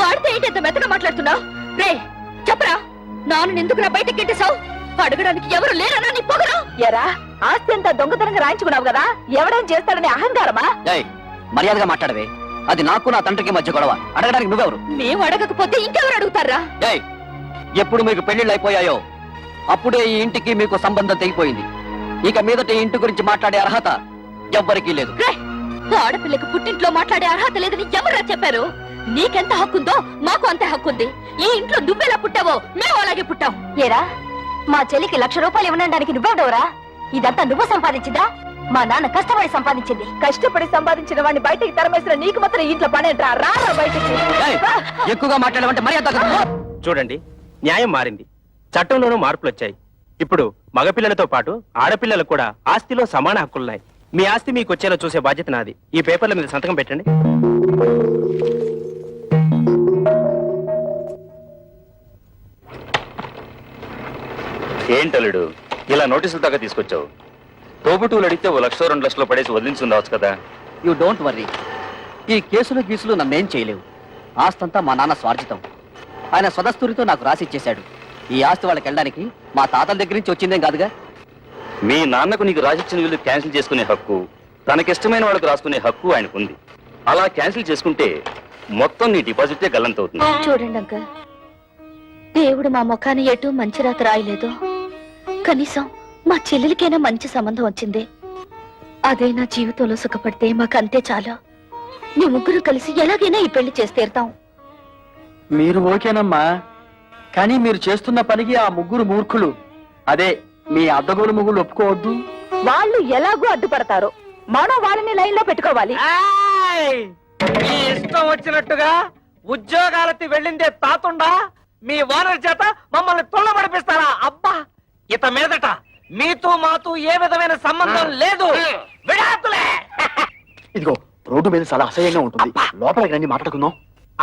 వాడితే ఏంటి ఎంత మెత్తగా మాట్లాడుతున్నావు? రే చెప్పరా, నాను ఎందుకురా బయటికి గంటేశావు? అడగడానికి ఎవరు లేరనా నీ పొగరా? ఎరా, ఆస్తి అంతా దొంగతనంగా రాయించుకున్నావు కదా, ఎవడేం చేస్తాడని అహంకారమా? మర్యాదగా మాట్లాడవే. అది నాకు నా తండ్రికి మధ్య గొడవ. అడగడానికి నువ్వెవరు? మేము అడగకపోతే ఇంకెవరు అడుగుతారా? ఎప్పుడు మీకు పెళ్లిళ్ళు అయిపోయాయో అప్పుడే ఈ ఇంటికి మీకు సంబంధం తెగిపోయింది. ఇక మీదట ఈ ఇంటి గురించి మాట్లాడే అర్హత ఎవ్వరికీ లేదు. ఆడపిల్లకు పుట్టింట్లో మాట్లాడే అర్హత లేదని ఎవరా చెప్పారు? నీకెంత హక్కుందో మాకు అంతే హక్కుంది. ఈ ఇంట్లో నువ్వెలా పుట్టావో మేము అలాగే పుట్టాం. ఏరా, మా చెల్లికి ₹1,00,000 ఇవ్వడానికి నువ్వెవడవరా? ఇదంతా నువ్వు సంపాదించిందా? మా నాన్న కష్టపడి సంపాదించింది. కష్టపడి సంపాదించిన వాడిని బయటికి తరమేసిన నీకు మాత్రం ఇంట్లో పనేంట్రా? రారా బయటికి. ఎక్కువగా మాట్లాడమంటే మర్యాద చూడండి, న్యాయం మారింది, చట్టంలోనూ మార్పులు వచ్చాయి. ఇప్పుడు మగపిల్లలతో పాటు ఆడపిల్లలకు కూడా ఆస్తిలో సమాన హక్కులున్నాయి. మీ ఆస్తి మీకు వచ్చేలా చూసే బాధ్యత నాది. ఈ పేపర్ల మీద సంతకం పెట్టండి. ఏంటలుడు ఇలా నోటీసులు దాకా తీసుకొచ్చావు? తోబుటూలు అడిగితే 1 లక్ష 2 లక్షలు పడేసి వదిలించుండవచ్చు కదా. You don't worry. ఈ కేసులు గీసులు నన్నేం చేయలేవు. ఆస్తంతా మా నాన్న స్వార్జితం. ఆయన స్వదస్తూరితో నాకు రాసిచ్చేశాడు. ఈ ఆస్తి వాళ్ళకి వెళ్ళడానికి మా తాతల దగ్గర నుంచి వచ్చిందేం కాదుగా. మీ నాన్నకు నీకు రాసిచ్చిన వీళ్ళు క్యాన్సిల్ చేసుకునే హక్కు, తనకిష్టమైన వాళ్ళకు రాసుకునే హక్కు ఆయనకుంది. అలా క్యాన్సిల్ చేసుకుంటే మొత్తం నీ డిపాజిటే గల్లంతవుతుంది. చూడండి అంకల్, దేవుడు మా ముఖాన్ని ఎటు మంచి రాత రాయలేదు. కనీసం మా చెల్లెలికైనా మంచి సంబంధం వచ్చింది. అదైనా జీవితంలో సుఖపడితే మాకంతే చాలు. మీ ముగ్గురు కలిసి ఎలాగైనా ఈ పెళ్లి చేసి తీరుతాం. మీరు ఓకేనమ్మా, కానీ మీరు చేస్తున్న పనికి ఆ ముగ్గురు మూర్ఖులు, అదే మీ అద్దగోలు ముగ్గురు ఒప్పుకోవద్దు. వాళ్ళు ఎలాగూ అడ్డుపడతారు, మనం వాళ్ళని లైన్ లో పెట్టుకోవాలి. మీ ఇష్టం వచ్చినట్టుగా ఉద్యోగాలకి వెళ్ళిందే తాతుండా మీ ఓనర్ చేత మమ్మల్ని తుళ్ళబడిపిస్తారా? అబ్బా, ఇత మీదట మీతో మాతో ఏ విధమైన సంబంధం లేదు. విడాకులే. ఇదిగో రోడ్డు మీద చాలా అసహ్యంగా ఉంటుంది, లోపలికి రండి మాట్లాడుకుందాం.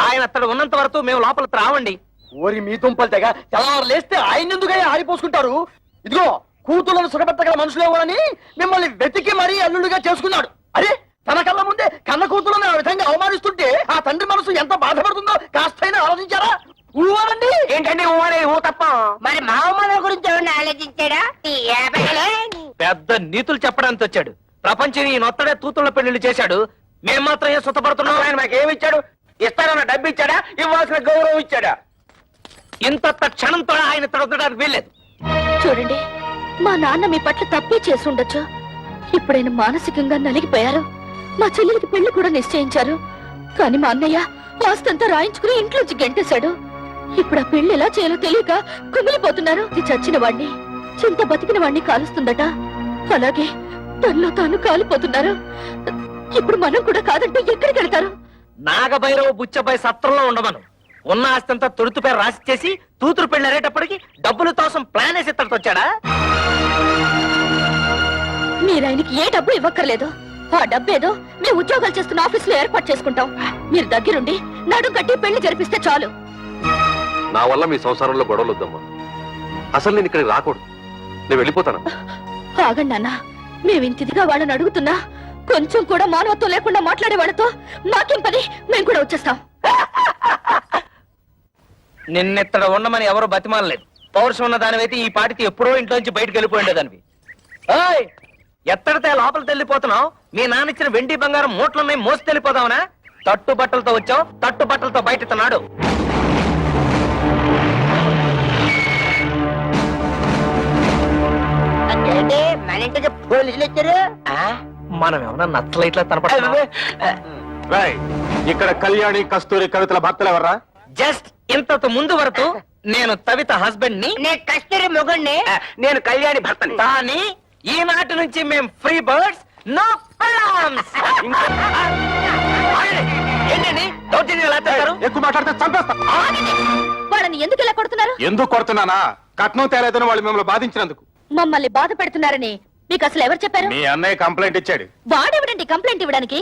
ఆయన అక్కడ ఉన్నంత వరకు మేము లోపలికి రావండి. ఓరి మీ తుంపలు తెగ తెల్లవారు లేస్తే ఆయన ఎందుకు ఆరిపోసుకుంటారు? ఇదిగో కూతుళ్ళను సుఖపెట్టగల మనుషులు ఎవరని మిమ్మల్ని వెతికి మరీ అల్లుడుగా చేసుకున్నాడు. అరే, తన కళ్ళ ముందే కన్న కూతులను ఆ విధంగా అవమానిస్తుంటే ఆ తండ్రి మనసు ఎంత బాధపడుతుందో కాస్తైనా ఆలోచించారా? ఊరండి. ఏంటండి ఊ తప్ప మరి మా అమ్మ గురించి ఏమన్నా ఆలోచించాడా? పెద్ద నీతులు చెప్పడానికి వచ్చాడు. ప్రపంచం ఈ నొత్తడే తూతుల పెళ్లిళ్ళు చేశాడు. మేము మాత్రం ఏ సుతపడుతున్నాం? ఆయన మాకేమి ఇచ్చాడు? ఇస్తానన్న డబ్బు ఇచ్చాడా? ఇవ్వాల్సిన గౌరవం ఇచ్చాడా? ఇంత క్షణంతో ఆయన తొడగడానికి వీల్లేదు. చూడండి, మా నాన్న మీ పట్ల తప్పే చేసి ఉండొచ్చు. ఇప్పుడైనా మానసికంగా నలిగిపోయారు. మా చెల్లెలికి పెళ్లి కూడా నిశ్చయించారు. కానీ మా అన్నయ్య ఆస్తంతా రాయించుకుని ఇంట్లోంచి గెంటేశాడు. ఇప్పుడు ఆ పెళ్లి ఎలా చేయాలో తెలియక కుమిలిపోతున్నారు. ఇది చచ్చిన వాణ్ణి, చింత బతికిన వాణ్ణి కాలుస్తుందట. అలాగే తనలో తాను కాలిపోతున్నారు. ఇప్పుడు మనం కూడా కాదంటే ఎక్కడికి వెళ్తారు? నాగభైరవ బుచ్చబాయ్ సత్రంలో ఉండమను. ఉన్న ఆస్తంతా తొడుతు పేరు రాసి చేసి తూతురు పెళ్లి అరేటప్పటికి డబ్బుల కోసం ప్లాన్ వేసి ఇక్కడికి వచ్చాడా? మీరు ఆయనకి ఏ డబ్బు ఇవ్వక్కర్లేదు. ఆ డబ్బేదో మేము ఉద్యోగాలు చేస్తున్న ఆఫీస్ లో ఏర్పాటు చేసుకుంటాం. మీరు దగ్గరుండి నడుం కట్టి పెళ్లి జరిపిస్తే చాలు. నా వల్ల మీ సంసారంలో గొడవలు వద్దమ్మా. అసలు నేను ఇక్కడికి రాకూడదు. నేను వెళ్ళిపోతాను. ఆగండి నాన్న, మేమింతిదిగా వాళ్ళని అడుగుతున్నా కొంచెం కూడా మానవత్వం లేకుండా మాట్లాడే వాళ్ళతో మాకేం పని? మేము కూడా వచ్చేస్తాం. నిన్నెత్తడ ఉండమని ఎవరు బతిమాలలేదు. పౌరుషం ఉన్న దానివైతే ఈ పాటికి ఎప్పుడో ఇంట్లోంచి బయటకు వెళ్ళిపోయిండేదానివి. ఓయ్, ఎత్తడితే లోపలికి వెళ్ళిపోతున్నావు? మీ నాన్న ఇచ్చిన వెండి బంగారం మూట్లున్నాయి, మోసి వెళ్ళిపోదావునా? తట్టు బట్టలతో వచ్చావు, తట్టు బట్టలతో బయట నాడు. మన ఇంటికి పోలీసులు వచ్చారు. మనం ఏమన్నా నచ్చలైట్లా తనపడుతున్నావా? ఇక్కడ కళ్యాణి కస్తూరి కవితల భర్తలు ఎవర్రా? జస్ట్ ఇంతకు ముందు వరకు నేను తవిత హస్బెండ్ ని, నేను కస్తూరి మొగుణ్ణి. నేను కళ్యాణి భర్తని. కానీ ఈనాటి నుంచి మేము ఫ్రీ బర్డ్స్, నో అలార్మ్స్. ఏంటండి దౌర్జన్యం ఎలా చేస్తారు? ఎక్కువ మాట్లాడితే చంపేస్తా. వాళ్ళని ఎందుకు ఇలా కొడుతున్నారు? ఎందుకు కొడుతున్నానా? కట్నం తేలేదని వాళ్ళు మిమ్మల్ని బాధించినందుకు. మమ్మల్ని బాధ పెడుతున్నారని మీకు అసలు ఎవరు చెప్పారు? మీ అన్నయ్య కంప్లైంట్ ఇచ్చాడు. వాడెవడండి కంప్లైంట్ ఇవ్వడానికి?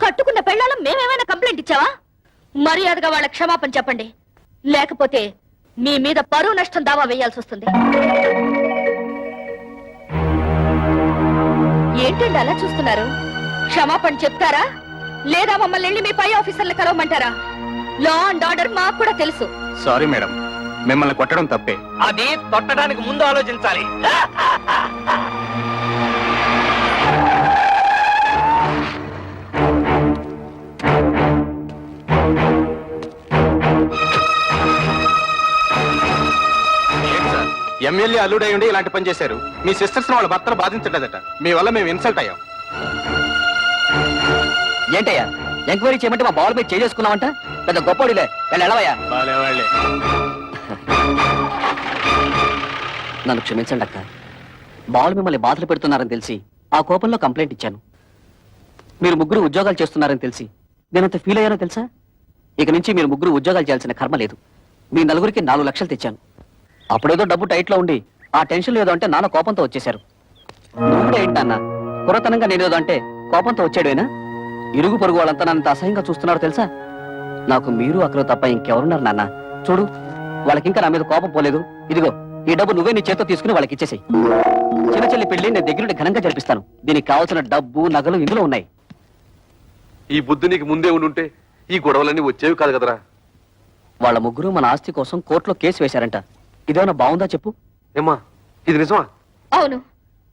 కట్టుకున్న పెళ్ళాలం మేమేమైనా కంప్లైంట్ ఇచ్చావా? మర్యాదగా వాళ్ళ క్షమాపణ చెప్పండి, లేకపోతే మీ మీద పరువు నష్టం దావా వేయాల్సి వస్తుంది. ఏంటండి అలా చూస్తున్నారు? క్షమాపణ చెప్తారా లేదా మమ్మల్ని వెళ్ళి మీ పై ఆఫీసర్లు కలవమంటారా? లా అండ్ ఆర్డర్ మాకు కూడా తెలుసు. సారీ మేడం, మిమ్మల్ని కొట్టడం తప్పే. అది తొట్టడానికి ముందు ఆలోచించాలి. ఎమ్మెల్యే అల్లుడై ఉండి ఇలాంటి పని చేశారు. మీ సిస్టర్స్ వాళ్ళ భర్తను బాధించలేదట. మీ వల్ల మేము ఇన్సల్ట్ అయ్యాం. ఏంటయ్యా ఎంక్వైరీ చేయమంటే మా బాల్ మీద చేసుకున్నావంట? పెద్ద గొప్పడిలే, వెళ్ళవయ్యా. నన్ను క్షమించండి అక్క. బాల్ మిమ్మల్ని బాధలు పెడుతున్నారని తెలిసి ఆ కోపంలో కంప్లైంట్ ఇచ్చాను. మీరు ముగ్గురు ఉద్యోగాలు చేస్తున్నారని తెలిసి నేనంత ఫీల్ అయ్యానో తెలుసా? ఇక నుంచి మీరు ముగ్గురు ఉద్యోగాలు చేయాల్సిన కర్మ లేదు. మీ నలుగురికి 4 లక్షలు తెచ్చాను. అప్పుడేదో డబ్బు టైట్లో ఉండి ఆ టెన్షన్ ఏదో అంటే నాన్న కోపంతో వచ్చేశారు. నువ్వు కూడా ఏంటన్నా కురతనంగా నేనేదో అంటే కోపంతో వచ్చాడేనా? ఇరుగు పొరుగు వాళ్ళంతా నన్నంత అసహ్యంగా చూస్తున్నారో తెలుసా? నాకు మీరు అక్కడ తప్ప ఇంకెవరున్నారు నాన్న? చూడు, వాళ్ళకింకా నా మీద కోపం పోలేదు. ఇదిగో ఈ డబ్బు నువ్వే నీ చేత్తో తీసుకుని వాళ్ళకి ఇచ్చేసేయ్. చిన్న చెల్లి పెళ్లి నేను దగ్గరుండి ఘనంగా జరిపిస్తాను. దీనికి కావాల్సిన డబ్బు నగలు ఇందులో ఉన్నాయి. ఈ బుద్ధి నీకు ముందే ఉండుంటే ఈ గొడవలన్నీ వచ్చేవి కాదు కదరా. వాళ్ళ ముగ్గురు మన ఆస్తి కోసం కోర్టులో కేసు వేశారంట. ఇదేమన్నా బాగుందా చెప్పు? ఏమ్మా, ఇది నిజమా? అవును,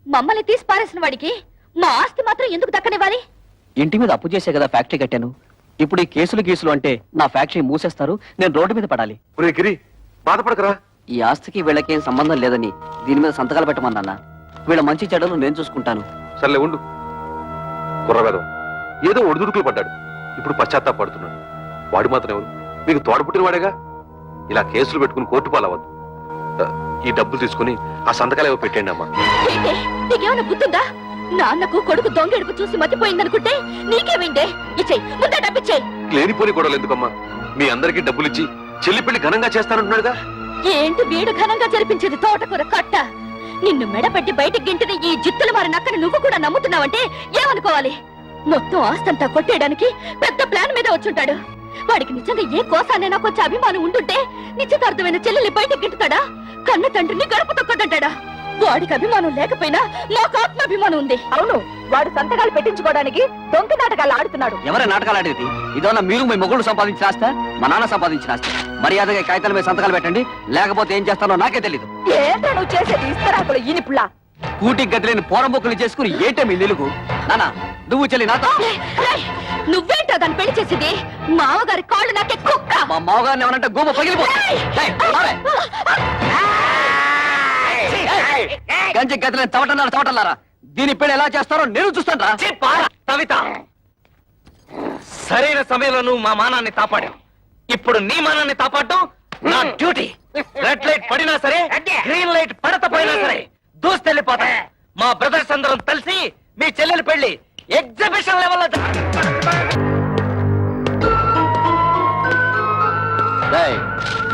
మమ్మల్ని తీసి పారేసిన వాడికి మా ఆస్తి మాత్రం ఎందుకు దక్కనివ్వాలి? ఇంటి మీద అప్పు చేసే కదా ఫ్యాక్టరీ కట్టాను. ఇప్పుడు ఈ కేసులు గీసులు అంటే నా ఫ్యాక్టరీ మూసేస్తారు, నేను రోడ్డు మీద పడాలి. ఒరే గిరి, బాధపడకరా. ఈ ఆస్తికి వీళ్ళకేం సంబంధం లేదని దీని మీద సంతకాలు పెట్టమన్నా. వీళ్ళ మంచి చెడ్డలు నేను చూసుకుంటాను. సర్లే ఉండు. కుర్రవేదం ఏదో ఒడిదుడుకులు పడ్డాడు, ఇప్పుడు పశ్చాత్తాపడుతున్నాడు. వాడు మాత్రం ఎవరు? మీకు తోడపుట్టిన వాడేగా. ఇలా కేసులు పెట్టుకుని కోర్టు పాలవద్దు. ఈ డబ్బులు తీసుకుని ఆ సంతకాలు ఏవో పెట్టండి అమ్మా. ఏంటే, నీకేమైనా గుర్తుందా? నాన్నకు కొడుకు దొంగెడుకు చూసి మతిపోయిందనుకుంటే నీకేమైందే? ఇచ్చేయి, ముందే డబ్బిచ్చేయి. లేనిపోని గొడవలు ఎందుకమ్మా? మీ అందరికీ డబ్బులు ఇచ్చి చెల్లి పెళ్లి ఘనంగా చేస్తానంటున్నాడుగా. ఏంటి వీడు ఘనంగా జరిపించేది తోటకూర కట్ట? నిన్ను మెడపెట్టి బయటికి గింటిన ఈ జిత్తులు మారి నక్కని నువ్వు కూడా నమ్ముతున్నావంటే ఏమనుకోవాలి? మొత్తం ఆస్తంతా కొట్టేయడానికి పెద్ద ప్లాన్ మీద వచ్చుంటాడు. వాడికి నిజంగా ఏ కోసానైనా కొంచెం అభిమానం ఉంటుంటే నిశ్చితార్థమైన చెల్లెల్ని బయటికి గింటుతాడా? కన్న తండ్రిని గడప తొక్కదంటాడా? వాడికి అభిమానం లేకపోయినా నాకు ఆత్మాభిమానం ఉంది. అవును, వాడు సంతకాలు పెట్టించుకోవడానికి దొంగ నాటకాలు ఆడుతున్నాడు. ఎవరే నాటకాలు ఆడేది? ఇదన్నా మీరు మీ మొగుళ్ళు సంపాదించిన ఆస్తా, మా నాన్న సంపాదించిన ఆస్తి? మర్యాదగా కాగితాల మీద సంతకాలు పెట్టండి, లేకపోతే ఏం చేస్తానో నాకే తెలీదు. ఏంటో నువ్వు చేసేది? ఇస్తరాకులు ఈనిపుల్లా. కూటికి గదిలేని పోరంబొక్కులు చేసుకుని ఏంటే మీ నిలుగు? నాన్న, నువ్వు చెల్లి నాతో. నువ్వేంటో దాన్ని పెళ్లి చేసింది? మామగారి కాళ్ళు నాకే కుక్క. మా మామగారిని ఏమనంటే గోమ పగిలిపోతుంది. గంజి గదిలేని చవటన్నారా? దీని పెళ్లి ఎలా చేస్తారో నేను చూస్తాను రా. కవిత, సరైన సమయంలో నువ్వు మా మానాన్ని కాపాడావు. ఇప్పుడు నీ మానాన్ని కాపాడటం నా డ్యూటీ. రెడ్ లైట్ పడినా సరే, గ్రీన్ లైట్ పడకపోయినా సరే దూస్తెళ్ళిపోతా. మా బ్రదర్స్ అందరం కలిసి మీ చెల్లెలి పెళ్లి ఎగ్జిబిషన్ లెవెల్లో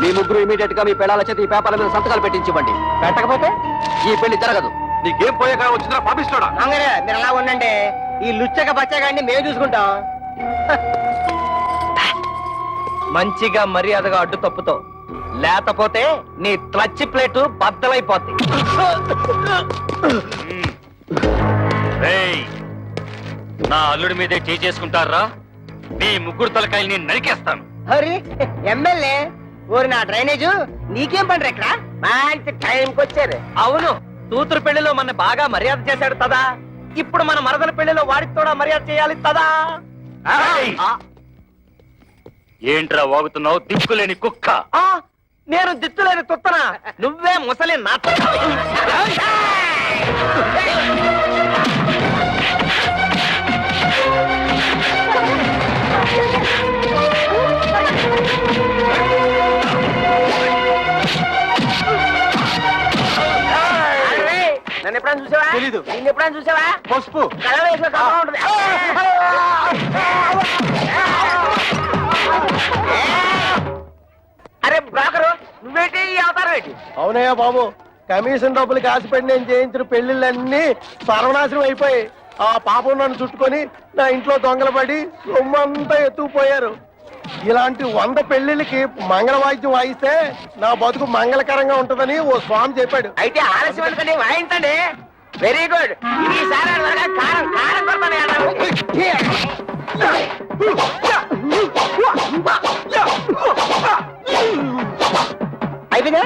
మీ ముగ్గురు ఇమీడియట్ గా మీ పెళ్ళాల చేతి ఈ పేపర్ల మీద సంతకాలు పెట్టించివ్వండి. పెట్టకపోతే ఈ పెళ్లి జరగదు. నీకేం పోయాక వచ్చిందా పాపిస్తాడా? మంగరే మీరు అలా ఉండండి. ఈ లుచ్చక బచ్చగాడిని మేము చూసుకుంటాం. మంచిగా మర్యాదగా అడ్డు తప్పుతో, లేకపోతే నీ క్లచ్ ప్లేటు బద్దలైపోద్ది. నా అల్లుడి మీదే చేసుకుంటారా? మీ ముగ్గురు తలకాయల్ని నరికేస్తాను. హరి ఎమ్మెల్యే ఊరి నా డ్రైనేజు నీకేం పండ్రు ఇక్కడ? మంచి టైంకి వచ్చారు. అవును, కూతురు పెళ్లిలో మన బాగా మర్యాద చేశాడు తదా. ఇప్పుడు మన మరదల పెళ్లిలో వాడికి కూడా మర్యాద చేయాలి తదా. ఏంట్రా వాగుతున్నావు దిక్కులేని కుక్క? నేను దిత్తులేని తుత్తనా? నువ్వే ముసలి నా నన్ను ఎప్పుడైనా చూసావా? తెలీదు. నిన్ను ఎప్పుడైనా చూసావా? పసుపు కళ వేసిన కళ ఉంటుంది. అరే బ్రోకరు, నువ్వేంటి ఈ అవతారం ఏంటి? అవునయ్యా బాబు, కమిషన్ డబ్బులకి ఆశపడి నేను చేయించిన పెళ్లిళ్ళన్నీ సర్వనాశనం అయిపోయి ఆ పాపం నన్ను చుట్టుకొని నా ఇంట్లో దొంగలు పడి సొమ్మంతా ఎత్తుకుపోయారు. ఇలాంటి 100 పెళ్లిళ్ళకి మంగళ వాయిద్యం వాయిస్తే నా బతుకు మంగళకరంగా ఉంటుందని ఓ స్వామి చెప్పాడు. అయితే ఆలస్యం ఎందుకండి, వాయించండి. Very good. ఈసారి కారం కారం అయిపోయిందా?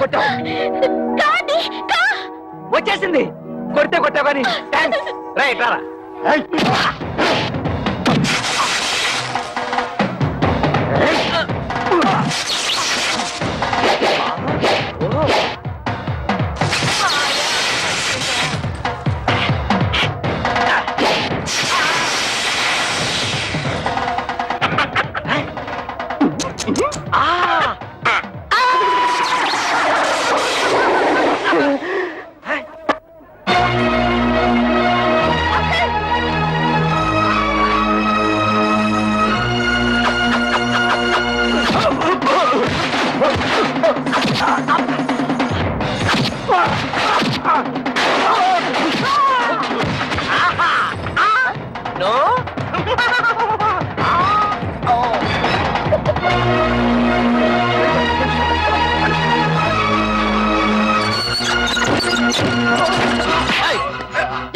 కొట్టావు కాండి, కా. వచ్చేసింది కొడితే కొట్టావు కానీ థ్యాంక్స్ రైట్ రారా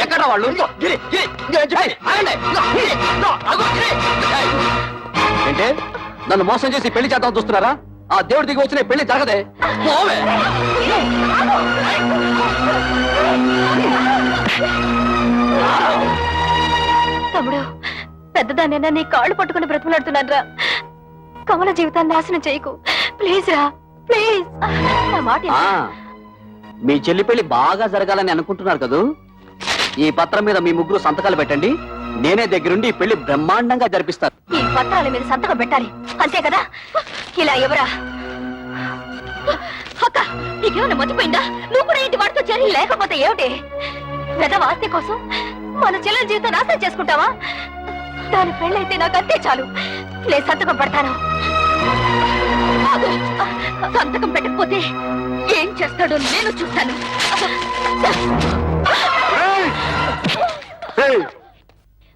ఎక్కడ వాళ్ళు ఏంటే నన్ను మోసం చేసి పెళ్లి చేద్దాం చూస్తున్నారా? ఆ దేవుడి దిగి వచ్చిన పెళ్లి జరగదే. పోవే. తమ్ముడు, పెద్దదానైనా నీ కాళ్ళు పట్టుకుని బ్రతిమలాడుతున్నాను రా. కమల జీవితాన్ని నాశనం చేయకు ప్లీజ్ రా, ప్లీజ్. నా మాట విను. మీ చెల్లి పెళ్లి బాగా జరగాలని అనుకుంటున్నారు కదూ? ఈ పత్రం మీద మీ ముగ్గురు సంతకాలు పెట్టండి. నేనే దగ్గరుండి ఈ పెళ్లి బ్రహ్మాండంగా జరిపిస్తాను. ఈ పత్రాల మీద సంతకం పెట్టాలి అంతే కదా? ఇలా ఎవరా అక్క, నీకేమైనా మర్చిపోయిందా? నువ్వు కూడా ఇంటి వాడితో చేరి లేకపోతే ఏమిటి? పెద్ద ఆస్తి కోసం మన చెల్లెల జీవితం నాశనం చేసుకుంటావా? దాని పెళ్ళైతే నాకు అంతే చాలు. నేను సంతకం పెడతాను. ఆగు. సంతకం పెట్టకపోతే ఏం చేస్తాడో నేను చూస్తాను.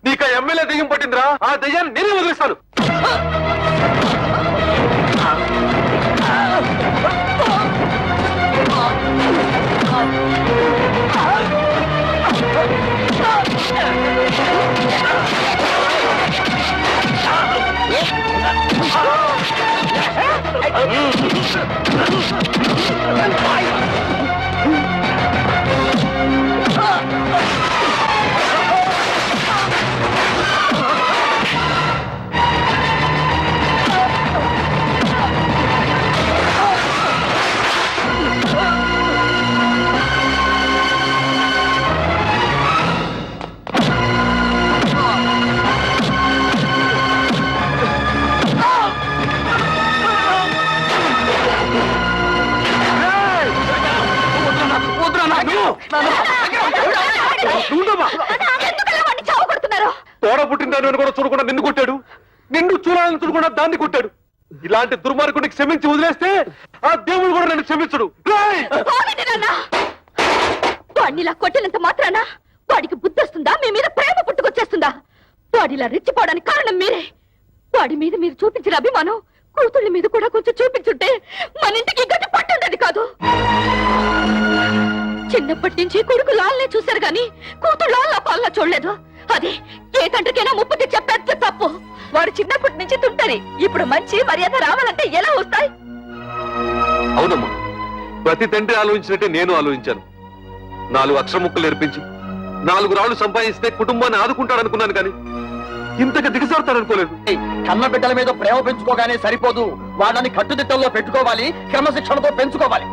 నీకు ఎమ్మెల్యే దెయ్యం పట్టిందిరా. ఆ దెయ్యాన్ని నేనే వదిలిస్తాను. తోడ పుట్టిన కూడా చూడకుండా నిన్ను కొట్టాడు. నిన్ను చూడాలని చూడకుండా దాన్ని కొట్టాడు. ఇలాంటి దుర్మార్గుడిని క్షమించి వదిలేస్తే ఆ దేవుడు కూడా నన్ను క్షమించడు. వాడినిలా కొట్టినంత మాత్రాన వాడికి బుద్ధి వస్తుందా? మీ మీద ప్రేమ పుట్టుకొచ్చేస్తుందా? వాడిలా రెచ్చిపోవడానికి కారణం మీరే. వాడి మీద మీరు చూపించిన అభిమానం కూతుళ్ళ మీద కూడా కొంచెం చూపించుంటే మన ఇంటికి గట్టి పట్టుండేది కాదు. చిన్నప్పటి నుంచి కొడుకు లాల్నే చూశారు గాని కూతురు లాల్లా పాల్లా చూడలేదు. అది ఏ తండ్రికైనా ముప్పు తెచ్చే పెద్ద తప్పు. వాడు చిన్నప్పటి నుంచి తుంటరి. ఇప్పుడు మంచి మర్యాద రావాలంటే ఎలా వస్తాయి? అవునమ్మా, ప్రతి తండ్రి ఆలోచించినట్టే నేను ఆలోచించాను. 4 అక్షర ముక్కలు నేర్పించి 4 రాళ్లు సంపాదిస్తే కుటుంబాన్ని ఆదుకుంటాడనుకున్నాను కానీ ఇంతగా దిగజారుతాడనుకోలేదు. కన్న బిడ్డల మీద ప్రేమ పెంచుకోగానే సరిపోదు, వాళ్ళని కట్టుదిట్టంలో పెట్టుకోవాలి, క్రమశిక్షణతో పెంచుకోవాలి.